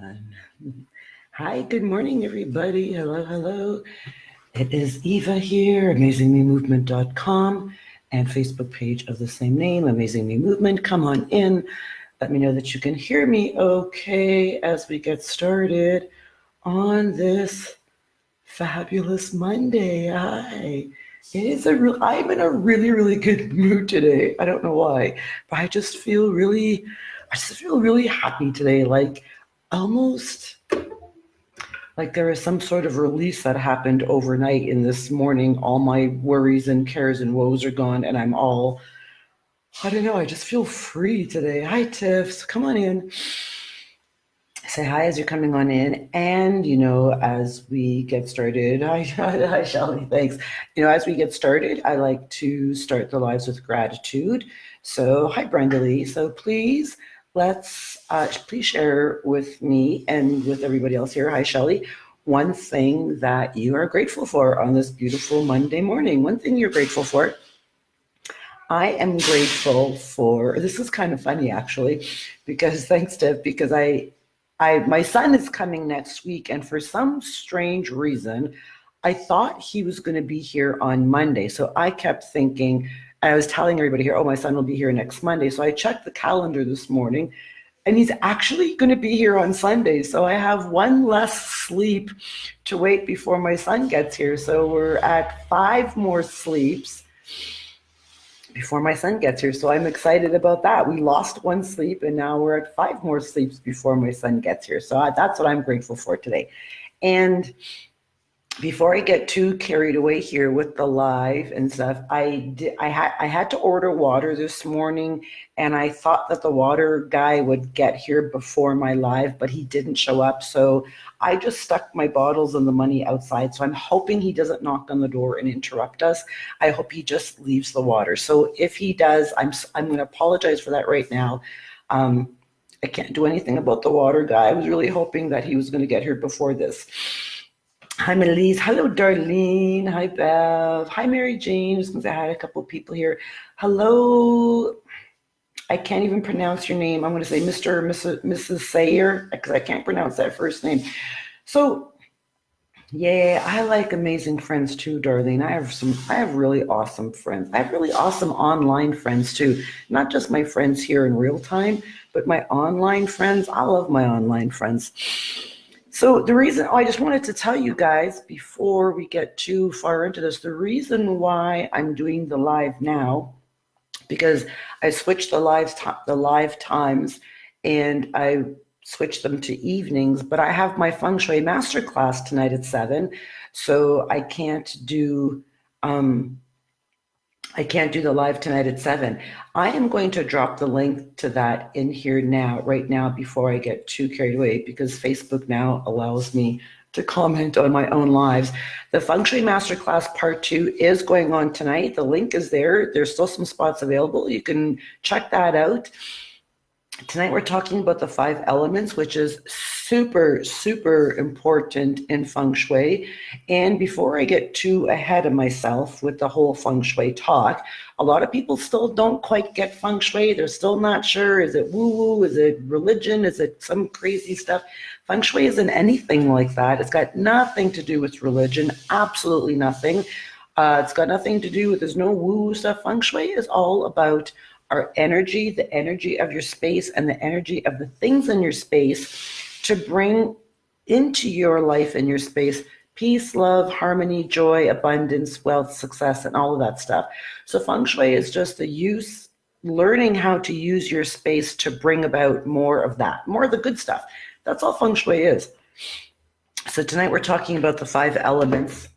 on. Hi, good morning, everybody. Hello, hello. It is Eva here, amazingmemovement.com, and Facebook page of the same name, Amazing Me Movement. Come on in. Let me know that you can hear me okay as we get started on this fabulous Monday. Hi. I'm in a really, really good mood today. I don't know why, but I just feel really happy today. Almost like there is some sort of release that happened overnight in this morning. All my worries and cares and woes are gone, and I don't know, I just feel free today. Hi, Tiffs. Come on in. Say hi as you're coming on in. And, as we get started, hi, Shelly, thanks. As we get started, I like to start the lives with gratitude. So, hi, Brenda Lee. So please share with me and with everybody else here. Hi, Shelly. One thing that you are grateful for on this beautiful Monday morning. One thing you're grateful for. I am grateful for, this is kind of funny actually, because thanks to, because my son is coming next week, and for some strange reason, I thought he was going to be here on Monday. So I kept thinking, I was telling everybody here, oh, my son will be here next Monday. So I checked the calendar this morning, and he's actually going to be here on Sunday. So I have one less sleep to wait before my son gets here. So we're at 5 more sleeps before my son gets here. So I'm excited about that. We lost 1 sleep, and now we're at 5 more sleeps before my son gets here. So that's what I'm grateful for today. And before I get too carried away here with the live and stuff, I had to order water this morning, and I thought that the water guy would get here before my live, but he didn't show up. So I just stuck my bottles and the money outside. So I'm hoping he doesn't knock on the door and interrupt us. I hope he just leaves the water. So if he does, I'm going to apologize for that right now. I can't do anything about the water guy. I was really hoping that he was going to get here before this. Hi, Melise. Hello, Darlene. Hi, Bev. Hi, Mary Jane. I had a couple of people here. Hello. I can't even pronounce your name. I'm going to say Mr. or Mrs. Sayer, because I can't pronounce that first name. So, yeah, I like amazing friends too, Darlene. I have really awesome friends. I have really awesome online friends too. Not just my friends here in real time, but my online friends. I love my online friends. So I just wanted to tell you guys before we get too far into this, the reason why I'm doing the live now, because I switched the live times, and I switched them to evenings, but I have my feng shui masterclass tonight at 7, so I can't do the live tonight at 7. I am going to drop the link to that in here right now, before I get too carried away, because Facebook now allows me to comment on my own lives. The Feng Shui Masterclass Part 2 is going on tonight. The link is there. There's still some spots available. You can check that out. Tonight we're talking about the 5 elements, which is super, super important in Feng Shui. And before I get too ahead of myself with the whole Feng Shui talk, a lot of people still don't quite get Feng Shui. They're still not sure. Is it woo-woo? Is it religion? Is it some crazy stuff? Feng Shui isn't anything like that. It's got nothing to do with religion, absolutely nothing. It's got nothing to do with, there's no woo-woo stuff. Feng Shui is all about our energy, the energy of your space, and the energy of the things in your space to bring into your life and your space peace, love, harmony, joy, abundance, wealth, success, and all of that stuff. So Feng Shui is just learning how to use your space to bring about more of that, more of the good stuff. That's all Feng Shui is. So tonight we're talking about the 5 elements.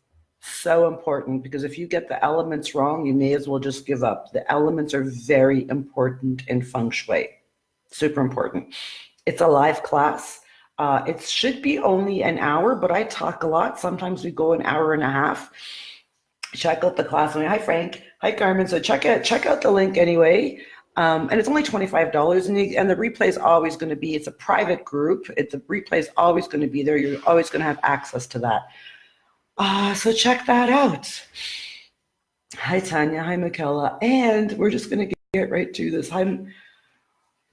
So important, because if you get the elements wrong, you may as well just give up. The elements are very important in Feng Shui. Super important. It's a live class. It should be only an hour, but I talk a lot. Sometimes we go an hour and a half. Check out the class. Hi, Frank. Hi, Carmen. So check out the link anyway. And it's only $25, and the replay is always going to be, it's a private group. The replay is always going to be there. You're always going to have access to that. So check that out. Hi, Tanya. Hi, Michaela. And we're just going to get right to this. Hi,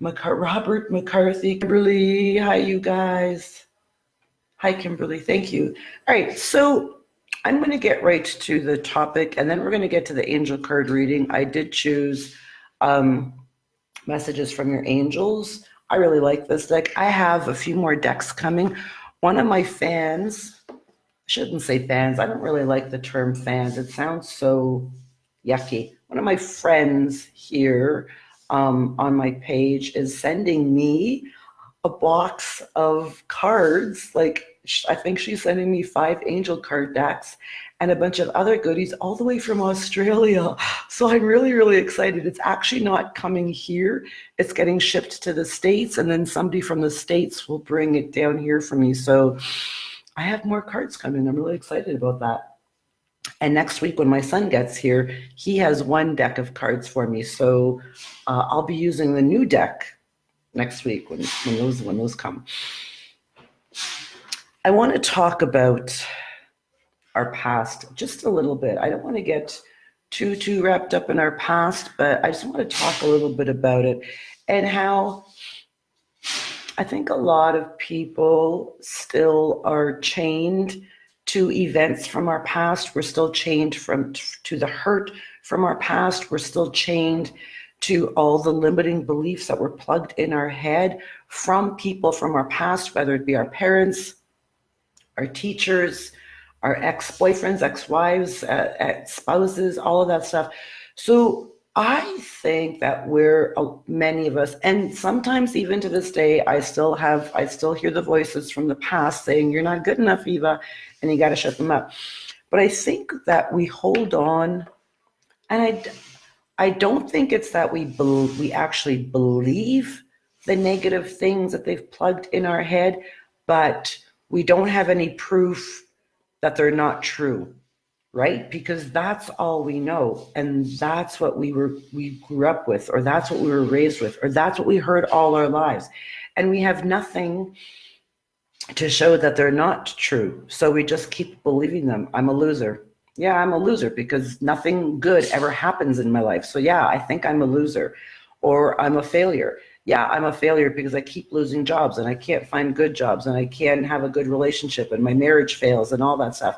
Robert McCarthy, Kimberly. Hi, you guys. Hi, Kimberly. Thank you. All right, so I'm going to get right to the topic, and then we're going to get to the angel card reading. I did choose messages from your angels. I really like this deck. I have a few more decks coming. One of my fans, I shouldn't say fans, I don't really like the term fans. It sounds so yucky. One of my friends here on my page is sending me a box of cards. Like, I think she's sending me 5 angel card decks and a bunch of other goodies all the way from Australia. So I'm really, really excited. It's actually not coming here. It's getting shipped to the States, and then somebody from the States will bring it down here for me. So I have more cards coming. I'm really excited about that. And next week when my son gets here, he has 1 deck of cards for me. So I'll be using the new deck next week when those come. I want to talk about our past just a little bit. I don't want to get too wrapped up in our past, but I just want to talk a little bit about it and how I think a lot of people still are chained to events from our past. We're still chained to the hurt from our past. We're still chained to all the limiting beliefs that were plugged in our head from people from our past, whether it be our parents, our teachers, our ex-boyfriends, ex-wives, ex-spouses, all of that stuff. So I think that many of us, and sometimes even to this day, I still hear the voices from the past saying, you're not good enough, Eva, and you got to shut them up. But I think that we hold on, and I don't think it's that we actually believe the negative things that they've plugged in our head, but we don't have any proof that they're not true, right? Because that's all we know, and that's what we grew up with, or that's what we were raised with, or that's what we heard all our lives, and we have nothing to show that they're not true. So we just keep believing them. I'm a loser. Yeah, I'm a loser because nothing good ever happens in my life. So yeah, I think I'm a loser. Or I'm a failure. Yeah, I'm a failure because I keep losing jobs and I can't find good jobs and I can't have a good relationship and my marriage fails and all that stuff.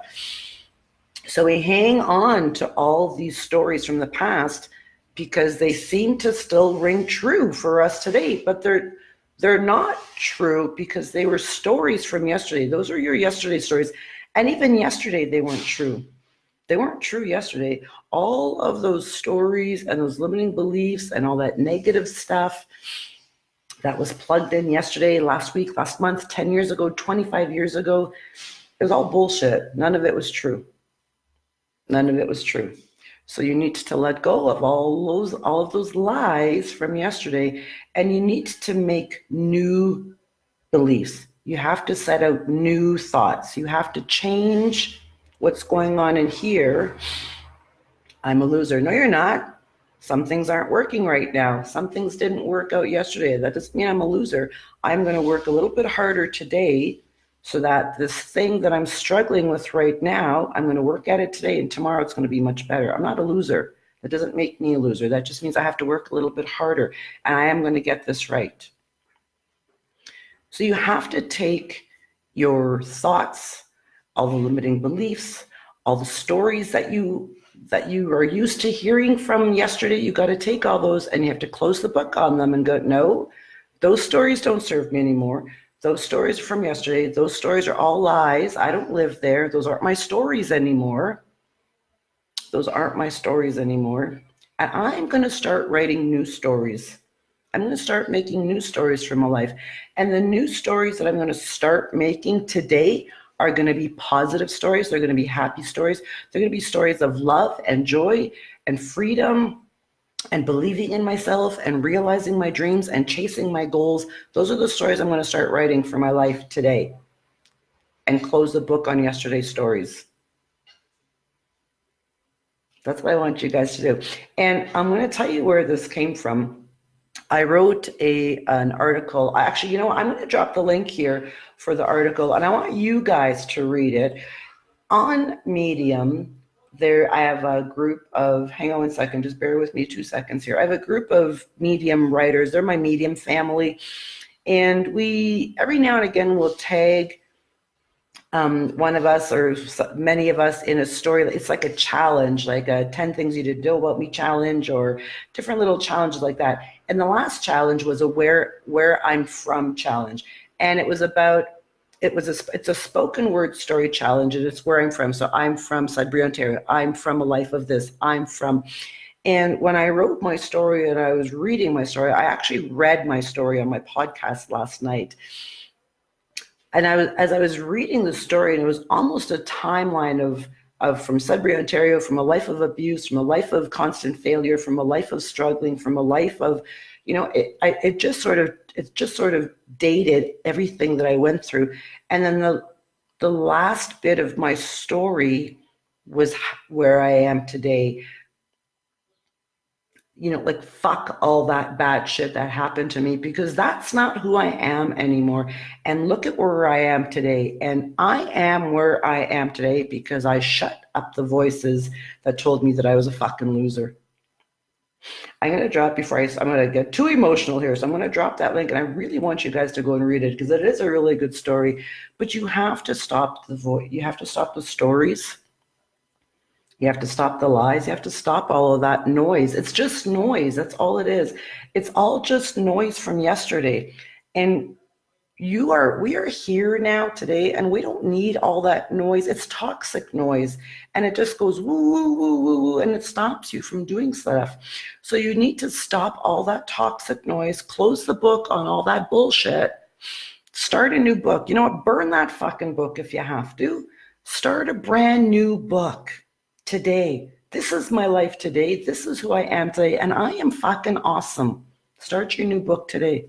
So we hang on to all these stories from the past because they seem to still ring true for us today, but they're not true because they were stories from yesterday. Those are your yesterday stories. And even yesterday, they weren't true. They weren't true yesterday. All of those stories and those limiting beliefs and all that negative stuff that was plugged in yesterday, last week, last month, 10 years ago, 25 years ago, it was all bullshit. None of it was true. None of it was true. So you need to let go of all of those lies from yesterday, and you need to make new beliefs. You have to set out new thoughts. You have to change what's going on in here. I'm a loser. No, you're not. Some things aren't working right now. Some things didn't work out yesterday. That doesn't mean I'm a loser. I'm going to work a little bit harder today so that this thing that I'm struggling with right now, I'm going to work at it today, and tomorrow it's going to be much better. I'm not a loser. That doesn't make me a loser. That just means I have to work a little bit harder, and I am going to get this right. So you have to take your thoughts, all the limiting beliefs, all the stories that you are used to hearing from yesterday. You got to take all those and you have to close the book on them and go, no, those stories don't serve me anymore. Those stories are from yesterday. Those stories are all lies. I don't live there. Those aren't my stories anymore. Those aren't my stories anymore. And I'm going to start writing new stories. I'm going to start making new stories for my life. And the new stories that I'm going to start making today are going to be positive stories. They're going to be happy stories. They're going to be stories of love and joy and freedom and believing in myself and realizing my dreams and chasing my goals. Those are the stories I'm going to start writing for my life today and close the book on yesterday's stories. That's what I want you guys to do. And I'm going to tell you where this came from. I wrote an article. Actually, you know what? I'm going to drop the link here for the article, and I want you guys to read it. On Medium, I have a group of, hang on one second, just bear with me 2 seconds here. I have a group of medium writers. They're my medium family. And we, every now and again, will tag one of us or many of us in a story. It's like a challenge, like a 10 things you didn't know about me challenge, or different little challenges like that. And the last challenge was a where I'm from challenge. And it was about, it's a spoken word story challenge, and it's where I'm from. So I'm from Sudbury, Ontario. I'm from a life of this. And when I wrote my story and I was reading my story, I actually read my story on my podcast last night. And as I was reading the story, and it was almost a timeline of from Sudbury, Ontario, from a life of abuse, from a life of constant failure, from a life of struggling, from a life of, it just sort of dated everything that I went through. And then the last bit of my story was where I am today. Like, fuck all that bad shit that happened to me, because that's not who I am anymore. And look at where I am today. And I am where I am today because I shut up the voices that told me that I was a fucking loser. I'm going to drop I'm going to get too emotional here. So I'm going to drop that link, and I really want you guys to go and read it, because it is a really good story. But you have to stop the voice. You have to stop the stories. You have to stop the lies. You have to stop all of that noise. It's just noise. That's all it is. It's all just noise from yesterday. And we are here now today, and we don't need all that noise. It's toxic noise, and it just goes woo, woo, woo, woo, woo, and it stops you from doing stuff. So you need to stop all that toxic noise, close the book on all that bullshit, start a new book. You know what? Burn that fucking book if you have to. Start a brand new book today. This is my life today. This is who I am today, and I am fucking awesome. Start your new book today.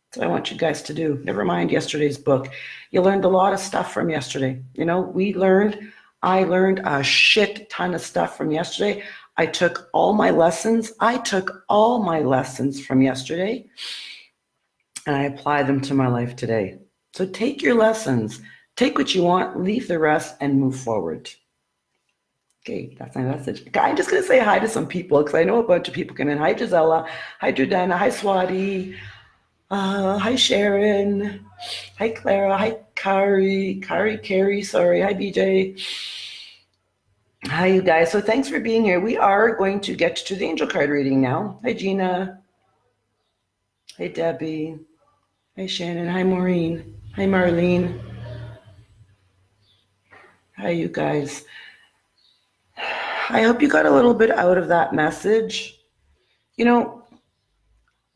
That's what I want you guys to do. Never mind yesterday's book. You learned a lot of stuff from yesterday. I learned a shit ton of stuff from yesterday. I took all my lessons from yesterday, and I apply them to my life today. So take your lessons, take what you want, leave the rest, and move forward. Okay, that's my message. I'm just going to say hi to some people, because I know a bunch of people come in. Hi, Gisela. Hi, Jordana. Hi, Swati. Hi, Sharon. Hi, Clara. Hi, Carrie. Sorry. Hi, BJ. Hi, you guys. So thanks for being here. We are going to get to the angel card reading now. Hi, Gina. Hi, Debbie. Hi, Shannon. Hi, Maureen. Hi, Marlene. Hi, you guys. I hope you got a little bit out of that message.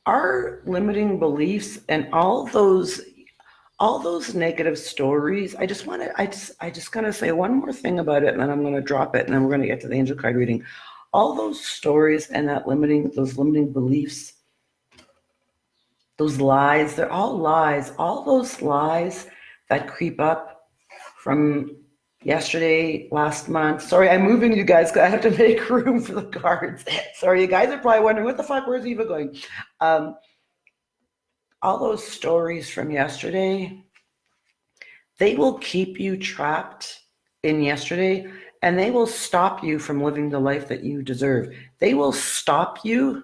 Our limiting beliefs and all those negative stories. I just gonna say one more thing about it, and then I'm gonna drop it, and then we're gonna get to the angel card reading. All those stories and those limiting beliefs, those lies, they're all lies. All those lies that creep up from yesterday, last month. Sorry, I'm moving, you guys, because I have to make room for the cards. Sorry, you guys are probably wondering, what the fuck, where's Eva going? All those stories from yesterday, they will keep you trapped in yesterday, and they will stop you from living the life that you deserve. They will stop you.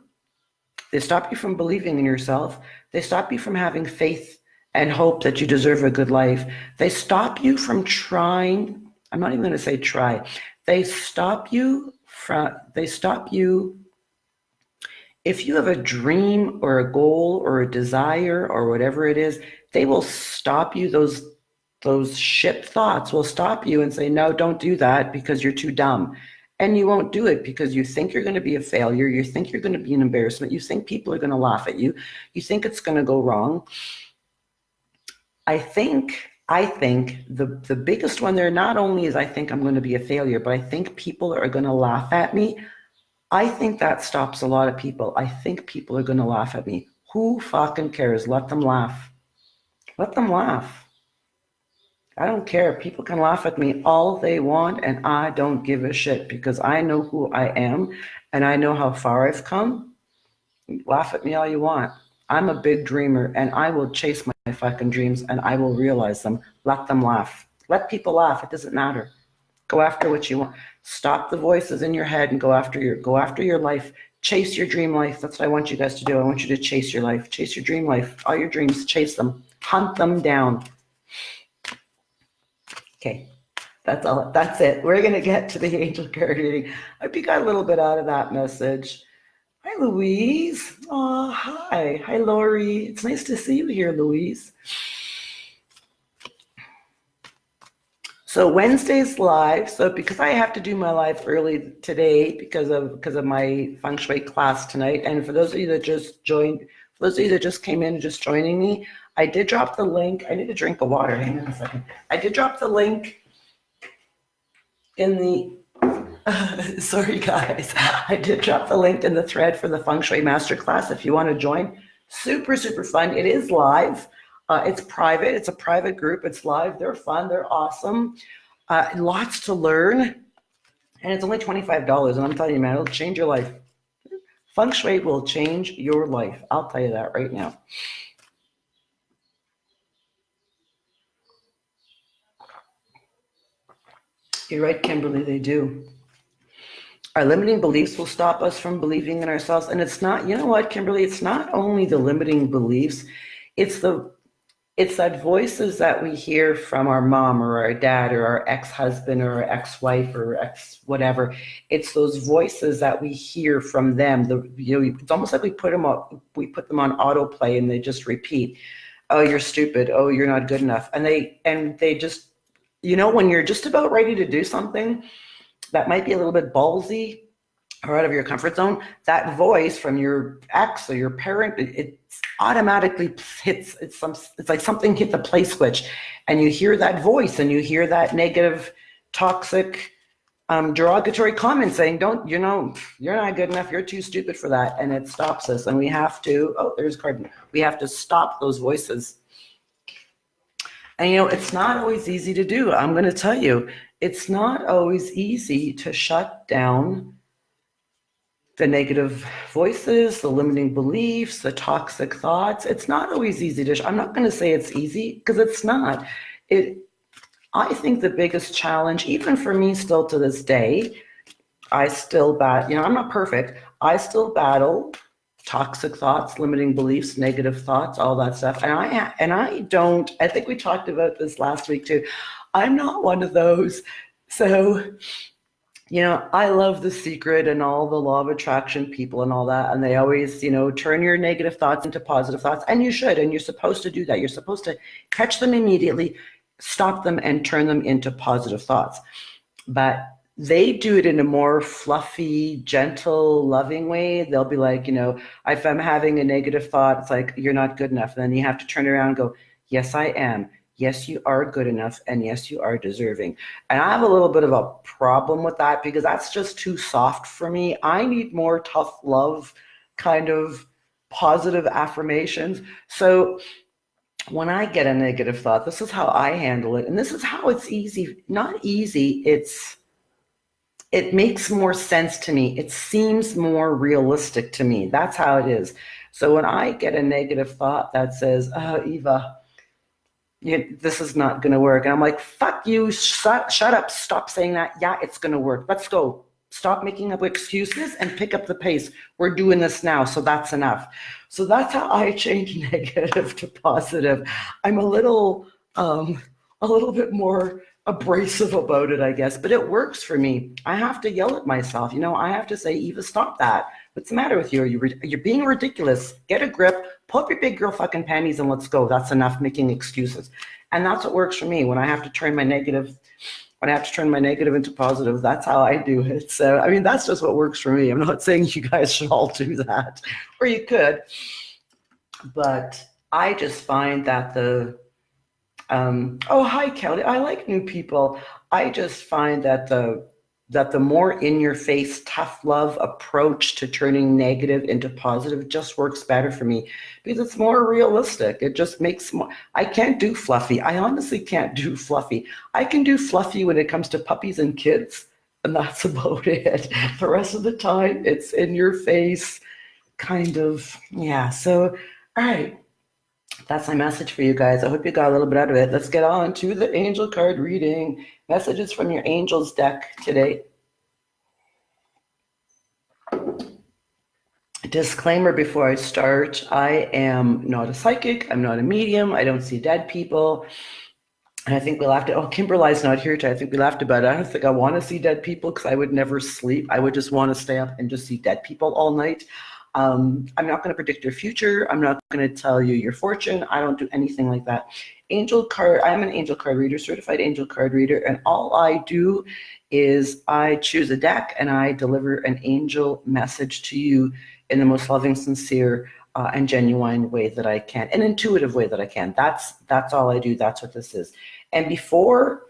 They stop you from believing in yourself. They stop you from having faith and hope that you deserve a good life. They stop you from trying. I'm not even going to say try. They stop you. If you have a dream or a goal or a desire or whatever it is, they will stop you. Those shit thoughts will stop you and say, no, don't do that, because you're too dumb. And you won't do it because you think you're going to be a failure. You think you're going to be an embarrassment. You think people are going to laugh at you. You think it's going to go wrong. I think the biggest one there, not only is I think I'm going to be a failure, but I think people are going to laugh at me. I think that stops a lot of people. I think people are going to laugh at me. Who fucking cares? Let them laugh. Let them laugh. I don't care. People can laugh at me all they want, and I don't give a shit, because I know who I am and I know how far I've come. Laugh at me all you want. I'm a big dreamer, and I will chase my fucking dreams, and I will realize them. Let them laugh. Let people laugh. It doesn't matter. Go after what you want. Stop the voices in your head and go after your life. Chase your dream life. That's what I want you guys to do. I want you to chase your life. Chase your dream life. All your dreams, chase them. Hunt them down. Okay. That's all. That's it. We're going to get to the angel card reading. I hope you got a little bit out of that message. Hi, Louise. Oh, hi. Hi, Lori. It's nice to see you here, Louise. So Wednesday's live. So because I have to do my live early today because of my feng shui class tonight, and for those of you that just joined, for those of you that just came in, just joining me, I did drop the link. I need a drink of water. Hang on a second. I did drop the link in the. Sorry guys, I did drop the link in the thread for the feng shui masterclass if you want to join. Super fun. It is live. It's private. It's a private group. It's live. They're fun. They're awesome. Lots to learn. And it's only $25. And I'm telling you, man, it'll change your life. Feng Shui will change your life. I'll tell you that right now. You're right, Kimberly, they do. Our limiting beliefs will stop us from believing in ourselves. And it's not, you know what, Kimberly, it's not only the limiting beliefs, it's that voices that we hear from our mom or our dad or our ex-husband or our ex-wife or ex whatever. It's those voices that we hear from them. It's almost like we put them on autoplay and they just repeat. Oh, you're stupid. Oh, you're not good enough. And they just, when you're just about ready to do something that might be a little bit ballsy or out of your comfort zone, that voice from your ex or your parent, it automatically hits. It's like something hit the play switch, and you hear that voice, and you hear that negative, toxic, derogatory comment saying, "You're not good enough. You're too stupid for that," and it stops us. And we have to. Oh, there's Cardin. We have to stop those voices. And it's not always easy to do. I'm going to tell you, it's not always easy to shut down the negative voices, the limiting beliefs, the toxic thoughts. It's not always easy to, I'm not going to say it's easy because it's not. I think the biggest challenge, even for me still to this day, I still battle, I'm not perfect. I still battle toxic thoughts, limiting beliefs, negative thoughts, all that stuff. And I think we talked about this last week too. I'm not one of those. So, I love The Secret and all the law of attraction people and all that. And they always, turn your negative thoughts into positive thoughts. And you should, and you're supposed to do that. You're supposed to catch them immediately, stop them, and turn them into positive thoughts. But they do it in a more fluffy, gentle, loving way. They'll be like, if I'm having a negative thought, it's like, you're not good enough. And then you have to turn around and go, yes, I am. Yes, you are good enough, and yes, you are deserving. And I have a little bit of a problem with that because that's just too soft for me. I need more tough love, kind of positive affirmations. So when I get a negative thought, this is how I handle it. And this is how it's easy, not easy. It makes more sense to me. It seems more realistic to me. That's how it is. So when I get a negative thought that says, oh, Eva, this is not going to work. And I'm like, fuck you, shut up, stop saying that. Yeah, it's going to work. Let's go. Stop making up excuses and pick up the pace. We're doing this now, so that's enough. So that's how I change negative to positive. I'm a little bit more abrasive about it, I guess, but it works for me. I have to yell at myself. I have to say, Eva, stop that. What's the matter with you? You're being ridiculous. Get a grip, pull up your big girl fucking panties and let's go. That's enough making excuses. And that's what works for me when I have to turn my negative into positive. That's how I do it. So, that's just what works for me. I'm not saying you guys should all do that, or you could, but I just find that oh, hi, Kelly. I like new people. I just find that the more in-your-face, tough love approach to turning negative into positive just works better for me because it's more realistic. It just makes more. I can't do fluffy. I honestly can't do fluffy. I can do fluffy when it comes to puppies and kids, and that's about it. The rest of the time, it's in your face, kind of. Yeah. So, all right. That's my message for you guys. I hope you got a little bit out of it. Let's get on to the angel card reading. Messages from your angels deck today. Disclaimer before I start, I am not a psychic. I'm not a medium. I don't see dead people. And I think we laughed at, Kimberly's not here today. I think we laughed about it. I don't think I want to see dead people because I would never sleep. I would just want to stay up and just see dead people all night. I'm not going to predict your future. I'm not going to tell you your fortune. I don't do anything like that. Angel card, I'm an angel card reader, certified angel card reader, and all I do is I choose a deck and I deliver an angel message to you in the most loving, sincere, and genuine way that I can, an intuitive way that I can. That's all I do. That's what this is. And before,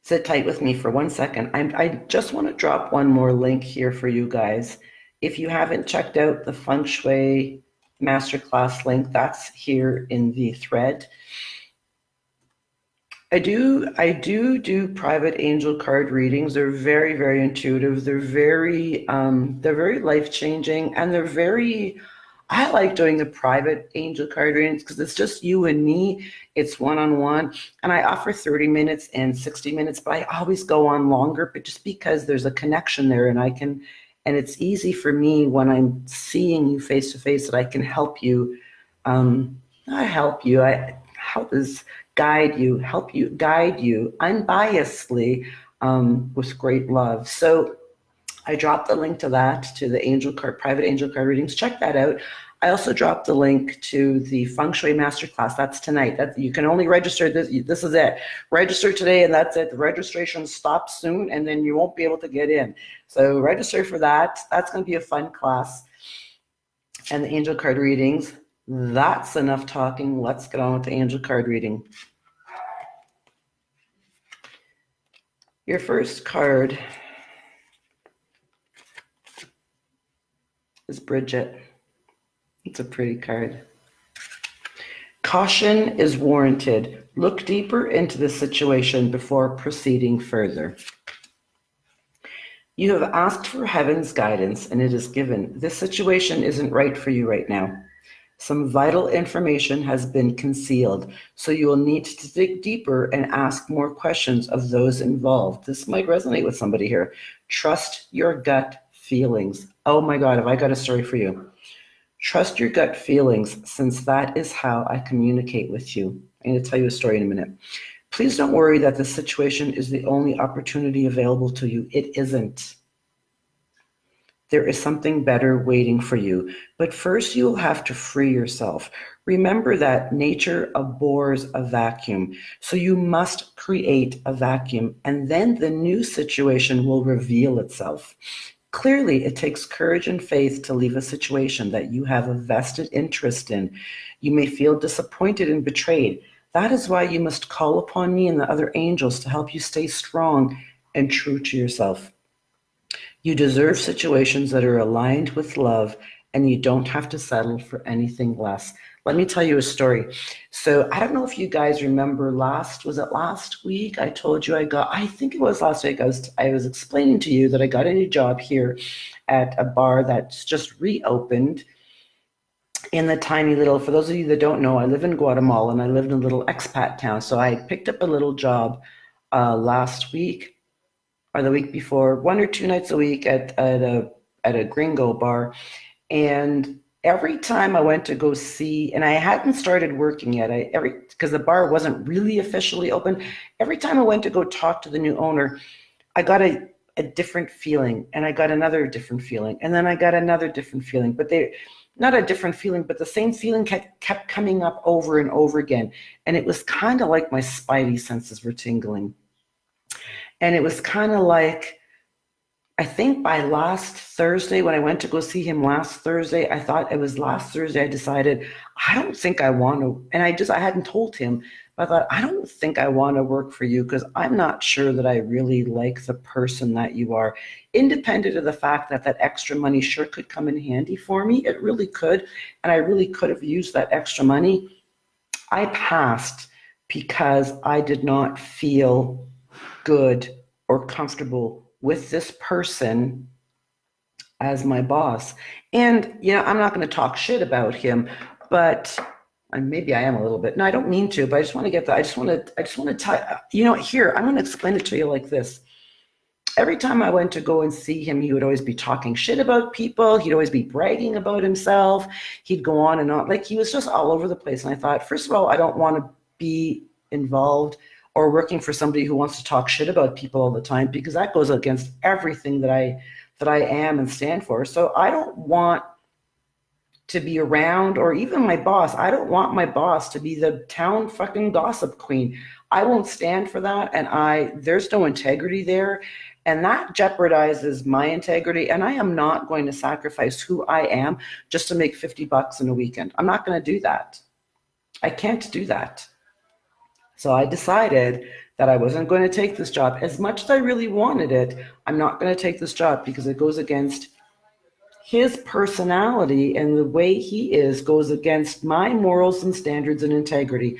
sit tight with me for 1 second. I just want to drop one more link here for you guys. If you haven't checked out the Feng Shui Masterclass link, that's here in the thread. I do private angel card readings. They're very, very intuitive. They're very life-changing, and I like doing the private angel card readings because it's just you and me. It's one-on-one, and I offer 30 minutes and 60 minutes, but I always go on longer, but just because there's a connection there, and it's easy for me when I'm seeing you face to face that I can help you. Not help you. Help you, guide you unbiasedly, with great love. So I dropped the link to that, to the private angel card readings. Check that out. I also dropped the link to the Feng Shui Masterclass. That's tonight. You can only register this. This is it. Register today, and that's it. The registration stops soon, and then you won't be able to get in. So register for that. That's going to be a fun class. And the angel card readings. That's enough talking. Let's get on with the angel card reading. Your first card is Bridget. It's a pretty card. Caution is warranted. Look deeper into the situation before proceeding further. You have asked for heaven's guidance, and it is given. This situation isn't right for you right now. Some vital information has been concealed, so you will need to dig deeper and ask more questions of those involved. This might resonate with somebody here. Trust your gut feelings. Oh my God, have I got a story for you? Trust your gut feelings, since that is how I communicate with you. I'm going to tell you a story in a minute. Please don't worry that the situation is the only opportunity available to you. It isn't. There is something better waiting for you. But first, you'll have to free yourself. Remember that nature abhors a vacuum. So you must create a vacuum, and then the new situation will reveal itself. Clearly, it takes courage and faith to leave a situation that you have a vested interest in. You may feel disappointed and betrayed. That is why you must call upon me and the other angels to help you stay strong and true to yourself. You deserve situations that are aligned with love, and you don't have to settle for anything less. Let me tell you a story. So I don't know if you guys remember was it last week? I told you I think it was last week. I was explaining to you that I got a new job here at a bar that's just reopened in the tiny little, for those of you that don't know, I live in Guatemala and I live in a little expat town. So I picked up a little job last week or the week before, 1 or 2 nights a week at a gringo bar. And every time I went to go see, and I hadn't started working yet, because the bar wasn't really officially open. Every time I went to go talk to the new owner, I got a different feeling, and I got another different feeling, and then I got another different feeling. But not a different feeling, but the same feeling kept coming up over and over again. And it was kind of like my spidey senses were tingling. And it was kind of like, I think by last Thursday, when I went to go see him last Thursday, I thought it was last Thursday, I decided, I don't think I want to, and I hadn't told him, but I thought, I don't think I want to work for you because I'm not sure that I really like the person that you are. Independent of the fact that that extra money sure could come in handy for me, it really could, and I really could have used that extra money. I passed because I did not feel good or comfortable with this person as my boss. And I'm not going to talk shit about him. but and maybe I am a little bit. No, I don't mean to, but I just want to get that. I just want to tell, here, I'm going to explain it to you like this. Every time I went to go and see him, he would always be talking shit about people. He'd always be bragging about himself. He'd go on and on. Like, he was just all over the place. And I thought, first of all, I don't want to be involved or working for somebody who wants to talk shit about people all the time, because that goes against everything that I am and stand for. So I don't want to be around, or even my boss. I don't want my boss to be the town fucking gossip queen. I won't stand for that. And there's no integrity there. And that jeopardizes my integrity. And I am not going to sacrifice who I am just to make $50 in a weekend. I'm not going to do that. I can't do that. So I decided that I wasn't going to take this job. As much as I really wanted it, I'm not going to take this job because it goes against his personality, and the way he is goes against my morals and standards and integrity.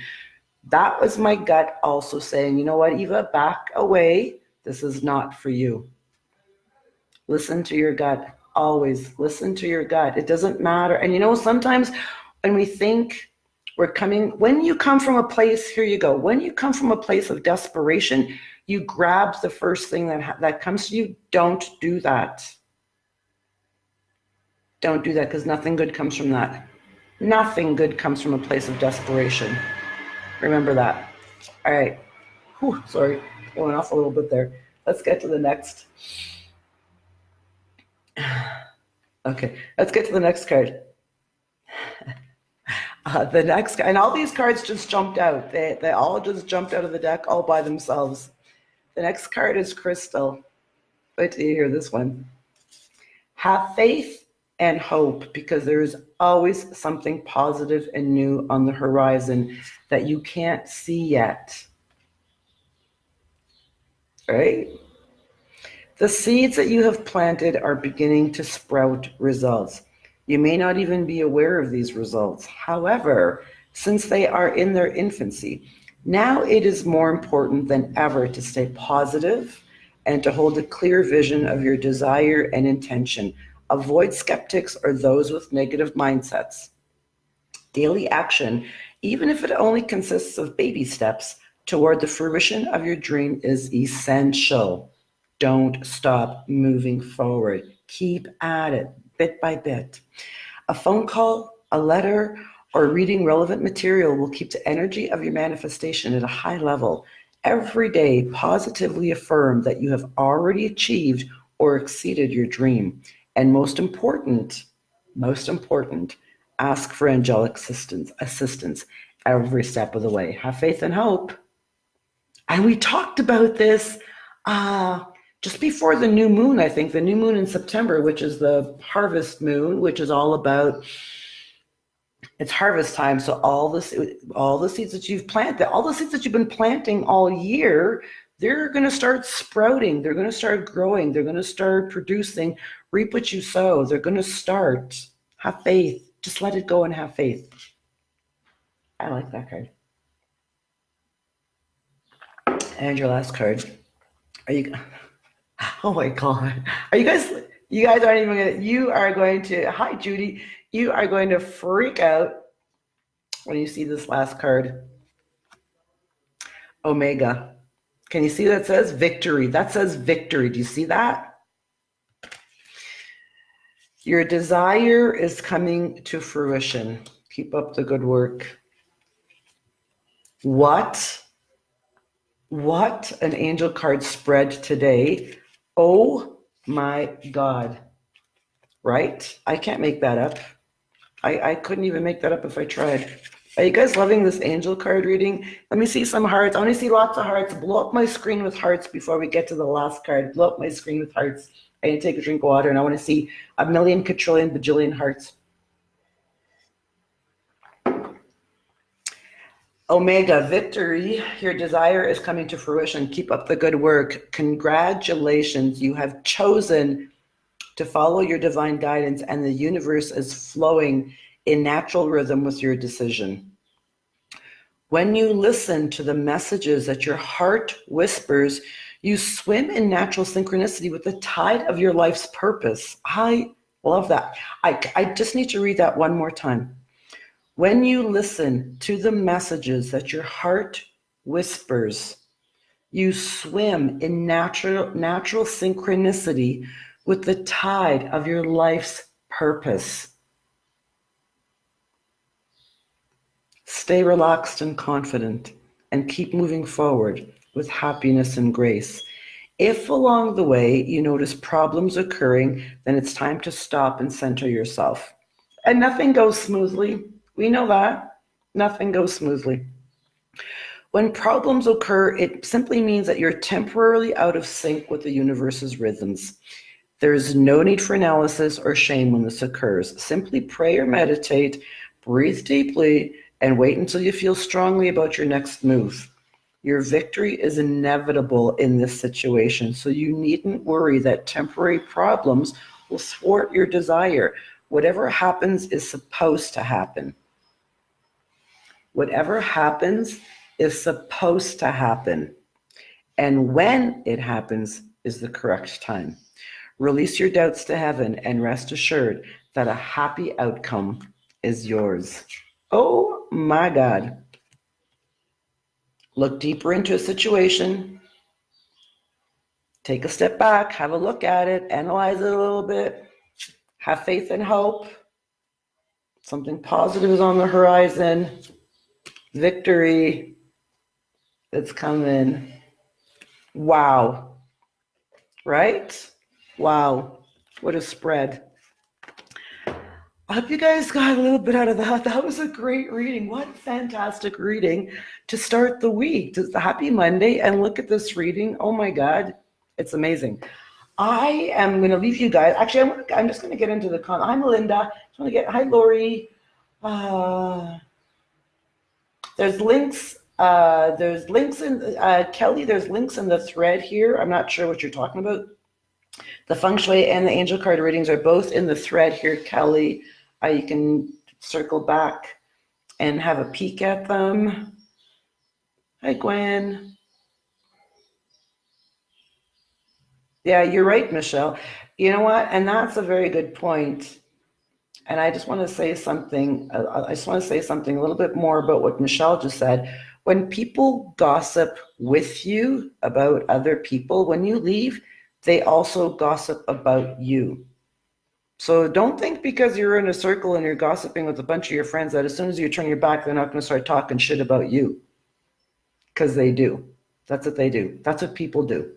That was my gut also saying, you know what, Eva, back away. This is not for you. Listen to your gut. Always listen to your gut. It doesn't matter. And sometimes when we think when you come from a place, here you go. When you come from a place of desperation, you grab the first thing that comes to you. Don't do that. Don't do that, because nothing good comes from that. Nothing good comes from a place of desperation. Remember that. All right. Whew, sorry, going off a little bit there. Let's get to the next. Okay, let's get to the next card. The next, and all these cards just jumped out. They all just jumped out of the deck all by themselves. The next card is Crystal. Wait till you hear this one. Have faith and hope, because there is always something positive and new on the horizon that you can't see yet. Right? The seeds that you have planted are beginning to sprout results. You may not even be aware of these results. However, since they are in their infancy, now it is more important than ever to stay positive and to hold a clear vision of your desire and intention. Avoid skeptics or those with negative mindsets. Daily action, even if it only consists of baby steps toward the fruition of your dream, is essential. Don't stop moving forward. Keep at it, bit by bit. A phone call, a letter, or reading relevant material will keep the energy of your manifestation at a high level. Every day, positively affirm that you have already achieved or exceeded your dream. And most important, ask for angelic assistance every step of the way. Have faith and hope. And we talked about this just before the new moon, I think, the new moon in September, which is the harvest moon, which is all about, it's harvest time. So all the seeds that you've planted, all the seeds that you've been planting all year, they're going to start sprouting. They're going to start growing. They're going to start producing. Reap what you sow. They're going to start. Have faith. Just let it go and have faith. I like that card. And your last card. Oh my God. You guys aren't even going to, hi Judy, you are going to freak out when you see this last card. Omega. Can you see that says victory? That says victory. Do you see that? Your desire is coming to fruition. Keep up the good work. What an angel card spread today. Oh my God. Right? I can't make that up. I couldn't even make that up if I tried. Are you guys loving this angel card reading? Let me see some hearts. I want to see lots of hearts. Blow up my screen with hearts before we get to the last card. Blow up my screen with hearts. I need to take a drink of water, and I want to see a million, quadrillion, bajillion hearts. Omega, victory. Your desire is coming to fruition. Keep up the good work. Congratulations. You have chosen to follow your divine guidance, and the universe is flowing in natural rhythm with your decision. When you listen to the messages that your heart whispers, you swim in natural synchronicity with the tide of your life's purpose. I love that. I just need to read that one more time. When you listen to the messages that your heart whispers, you swim in natural synchronicity with the tide of your life's purpose. Stay relaxed and confident and keep moving forward with happiness and grace. If along the way you notice problems occurring, then it's time to stop and center yourself. And nothing goes smoothly. We know that. Nothing goes smoothly. When problems occur, it simply means that you're temporarily out of sync with the universe's rhythms. There is no need for analysis or shame when this occurs. Simply pray or meditate, breathe deeply, and wait until you feel strongly about your next move. Your victory is inevitable in this situation, so you needn't worry that temporary problems will thwart your desire. Whatever happens is supposed to happen. Whatever happens is supposed to happen. And when it happens is the correct time. Release your doubts to heaven and rest assured that a happy outcome is yours. Oh my God. Look deeper into a situation. Take a step back, have a look at it, analyze it a little bit. Have faith and hope. Something positive is on the horizon. Victory that's coming. Wow. Right? Wow. What a spread. I hope you guys got a little bit out of that. That was a great reading. What fantastic reading to start the week. It's a happy Monday, and look at this reading. Oh my God, it's amazing. I am going to leave you guys. Actually, I'm just going to get into the con. I'm Linda. Hi, Lori. There's links. There's links in Kelly. There's links in the thread here. I'm not sure what you're talking about. The feng shui and the angel card readings are both in the thread here, Kelly. You can circle back and have a peek at them. Hi, Gwen. Yeah, you're right, Michelle. You know what? And that's a very good point. And I just want to say something. I just want to say something a little bit more about what Michelle just said. When people gossip with you about other people, when you leave, they also gossip about you. So don't think because you're in a circle and you're gossiping with a bunch of your friends that as soon as you turn your back, they're not going to start talking shit about you. Because they do. That's what they do. That's what people do.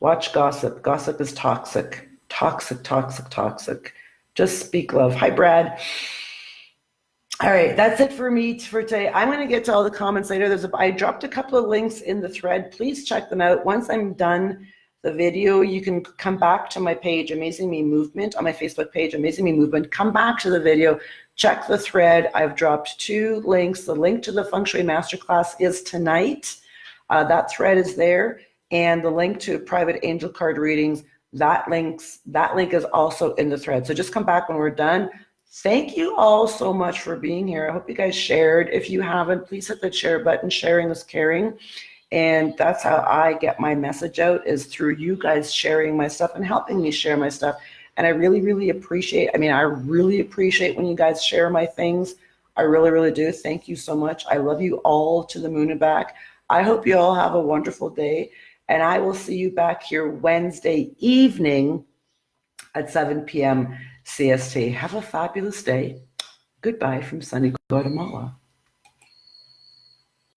Watch gossip. Gossip is toxic. Toxic, toxic, toxic. Just speak love. Hi, Brad. All right, that's it for me for today. I'm going to get to all the comments later. I dropped a couple of links in the thread. Please check them out. Once I'm done the video, you can come back to my page, Amazing Me Movement, on my Facebook page, Amazing Me Movement. Come back to the video, check the thread. I've dropped 2 links. The link to the Feng Shui Masterclass is tonight. That thread is there. And the link to private angel card readings, that link is also in the thread. So just come back when we're done. Thank you all so much for being here. I hope you guys shared. If you haven't, please hit the share button. Sharing is caring. And that's how I get my message out, is through you guys sharing my stuff and helping me share my stuff. And I really, really appreciate, I really appreciate when you guys share my things. I really, really do. Thank you so much. I love you all to the moon and back. I hope you all have a wonderful day. And I will see you back here Wednesday evening at 7 p.m. CST. Have a fabulous day. Goodbye from sunny Guatemala.